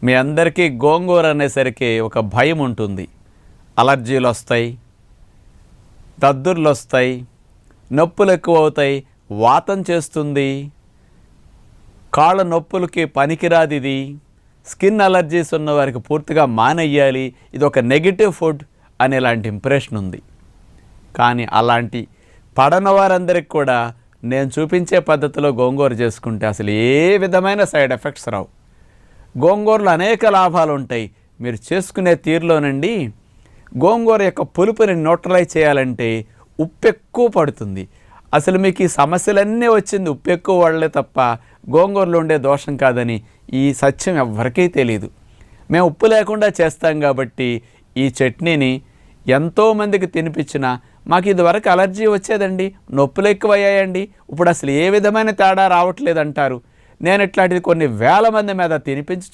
మీ అందరికీ గోంగూర అనేసరికి ఒక భయం ఉంటుంది. అలర్జీలు వస్తాయి, దద్దుర్లు వస్తాయి, నొప్పులు ఎక్కువ అవుతాయి, వాతం చేస్తుంది, కాళ్ళ నొప్పులకి పనికిరాదు, ఇది స్కిన్ అలర్జీస్ ఉన్న వారికి పూర్తిగా మానేయాలి, ఇది ఒక నెగిటివ్ ఫుడ్ అనే ఇలాంటి ఇంప్రెషన్ ఉంది. కానీ అలాంటి పడని వారందరికీ కూడా నేను చూపించే పద్ధతిలో గోంగూర చేసుకుంటే అసలు ఏ విధమైన సైడ్ ఎఫెక్ట్స్ రావు. గోంగూరలో అనేక లాభాలు ఉంటాయి. మీరు చేసుకునే తీరులోనండి గోంగూర యొక్క పులుపుని న్యూట్రలైజ్ చేయాలంటే ఉప్పు ఎక్కువ పడుతుంది. అసలు మీకు ఈ సమస్యలన్నీ వచ్చింది ఉప్పు ఎక్కువ వాడలే తప్ప గోంగూరలో ఉండే దోషం కాదని ఈ సత్యం ఎవరికీ తెలియదు. మేము ఉప్పు లేకుండా చేస్తాం కాబట్టి ఈ చట్నీని ఎంతోమందికి తినిపించినా మాకు ఇదివరకు అలర్జీ వచ్చేదండి, నొప్పులు ఎక్కువ అయ్యాయండి, ఇప్పుడు అసలు ఏ విధమైన తేడా రావట్లేదు అంటారు. నేను ఇట్లాంటిది కొన్ని వేల మంది మీద తినిపించి